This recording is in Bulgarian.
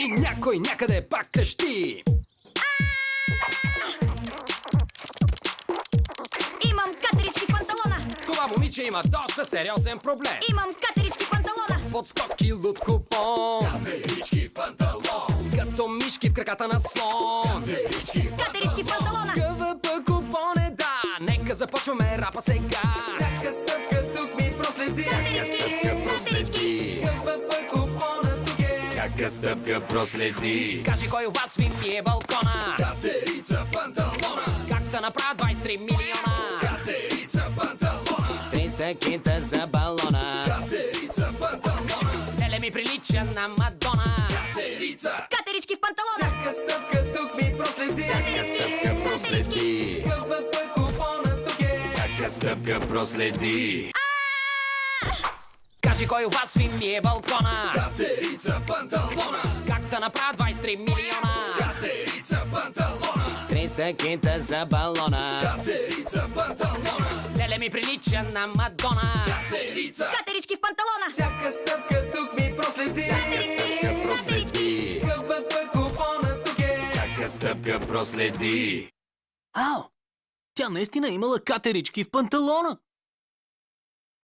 И някой някъде пак крещи. Имам катерички в панталона. Това момиче има доста сериозен проблем. Имам катерички в панталона. Подскок и луд купон. Катерички в панталон. Като мишки в краката на слон. Катерички в панталона. КВП купон е да. Нека започваме рапа сега. Всяка стъпка тук ми проследи. Катерички. КВП купона тук е. Всяка стъпка проследи. Кажи кой у вас ви мие балкона. Катерица в панталона. Как да направя 23 милиона. Катерица в панталона. 300 кинта за балона. Катерица в панталона. Теле ми прилича на Мадона. Катерица. Катерички в панталона. Всяка стъпка тук ми проследи. Стъпка проследи. КВП купона тук е. Всяка стъпка проследи. Кажи кой у вас ви мие балкона. Катерица в панталона. Как да направя 23 милиона. Катерица в панталона. 300 кинта за балона. Катерица в панталона. Теле ми прилича на Мадона. Катерица. Катерички в панталона. Всяка стъпка тук ми проследи. Стъпка проследи. КВП купона тук е. Всяка стъпка проследи. Ау! Тя наистина имала катерички в панталона.